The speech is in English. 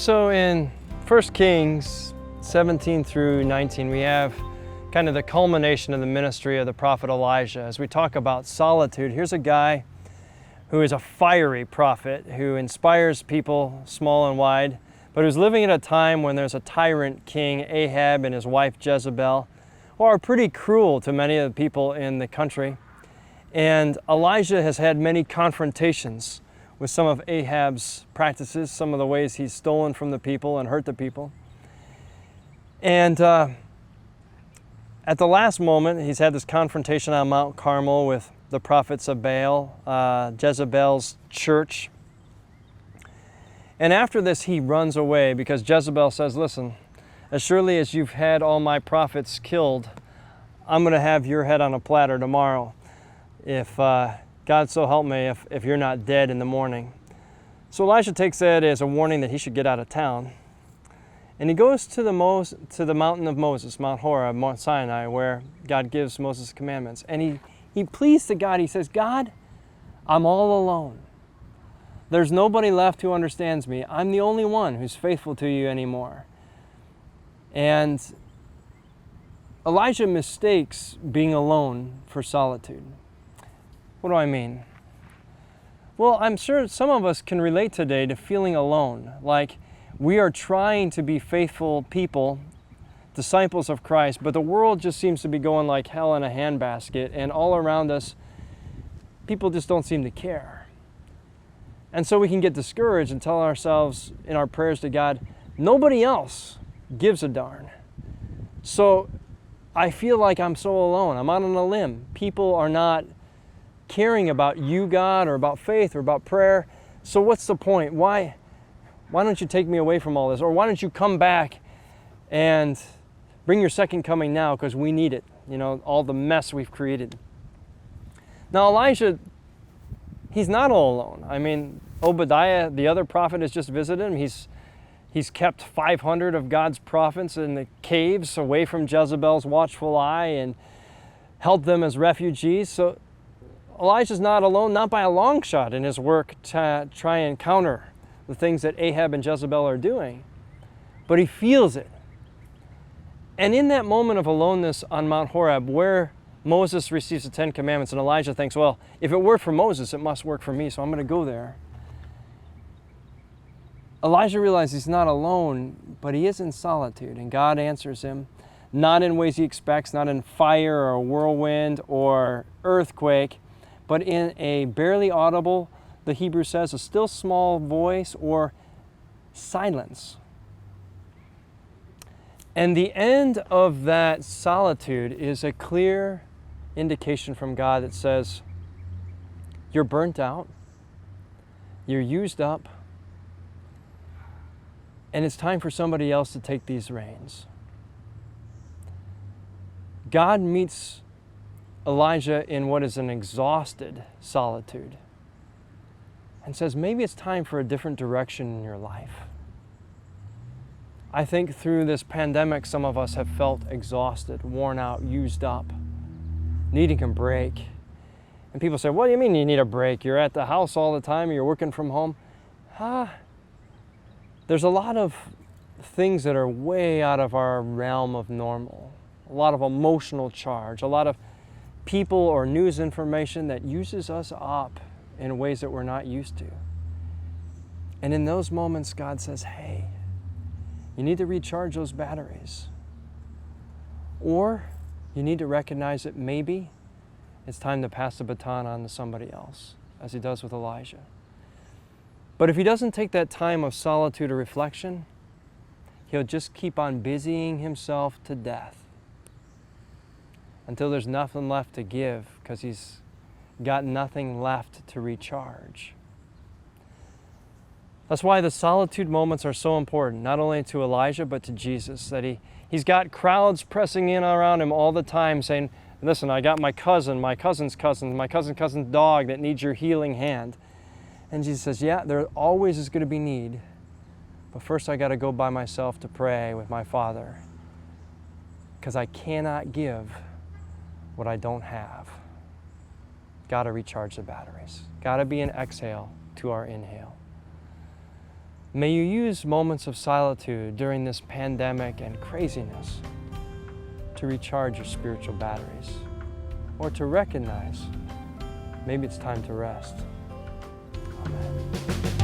So in 1 Kings 17 through 19, we have kind of the culmination of the ministry of the prophet Elijah. As we talk about solitude, here's a guy who is a fiery prophet who inspires people small and wide, but who's living at a time when there's a tyrant king, Ahab, and his wife Jezebel, who are pretty cruel to many of the people in the country. And Elijah has had many confrontations with some of Ahab's practices, some of the ways he's stolen from the people and hurt the people. And at the last moment, he's had this confrontation on Mount Carmel with the prophets of Baal, Jezebel's church. And after this, he runs away because Jezebel says, listen, as surely as you've had all my prophets killed, I'm going to have your head on a platter tomorrow. If God so help me, if you're not dead in the morning. So Elijah takes that as a warning that he should get out of town. And he goes to the mountain of Moses, Mount Horeb, Mount Sinai, where God gives Moses commandments. And he pleads to God. He says, God, I'm all alone. There's nobody left who understands me. I'm the only one who's faithful to you anymore. And Elijah mistakes being alone for solitude. What do I mean? Well, I'm sure some of us can relate today to feeling alone, like we are trying to be faithful people, disciples of Christ, but the world just seems to be going like hell in a handbasket, and all around us, people just don't seem to care. And so we can get discouraged and tell ourselves in our prayers to God, nobody else gives a darn. So I feel like I'm so alone. I'm out on a limb. People are not caring about you, God, or about faith, or about prayer. So what's the point? Why don't you take me away from all this? Or why don't you come back and bring your second coming now, because we need it, all the mess we've created. Now Elijah, he's not all alone. I mean, Obadiah, the other prophet, has just visited him. He's kept 500 of God's prophets in the caves away from Jezebel's watchful eye and held them as refugees. So Elijah's not alone, not by a long shot, in his work to try and counter the things that Ahab and Jezebel are doing. But he feels it. And in that moment of aloneness on Mount Horeb, where Moses receives the Ten Commandments, and Elijah thinks, well, if it worked for Moses, it must work for me, so I'm going to go there. Elijah realizes he's not alone, but he is in solitude, and God answers him, not in ways he expects, not in fire or a whirlwind or earthquake, but in a barely audible, the Hebrew says, a still small voice or silence. And the end of that solitude is a clear indication from God that says, you're burnt out, you're used up, and it's time for somebody else to take these reins. God meets Elijah in what is an exhausted solitude and says, maybe it's time for a different direction in your life. I think through this pandemic, some of us have felt exhausted, worn out, used up, needing a break. And people say, what do you mean you need a break? You're at the house all the time, you're working from home. There's a lot of things that are way out of our realm of normal. A lot of emotional charge, a lot of people or news information that uses us up in ways that we're not used to. And in those moments, God says, hey, you need to recharge those batteries. Or you need to recognize that maybe it's time to pass the baton on to somebody else, as he does with Elijah. But if he doesn't take that time of solitude or reflection, he'll just keep on busying himself to death until there's nothing left to give, because he's got nothing left to recharge. That's why the solitude moments are so important, not only to Elijah, but to Jesus, that he's got crowds pressing in around him all the time saying, listen, I got my cousin, my cousin's cousin, my cousin's dog that needs your healing hand. And Jesus says, yeah, there always is going to be need, but first I got to go by myself to pray with my Father, because I cannot give what I don't have. Got to recharge the batteries. Got to be an exhale to our inhale. May you use moments of solitude during this pandemic and craziness to recharge your spiritual batteries, or to recognize maybe it's time to rest. Amen.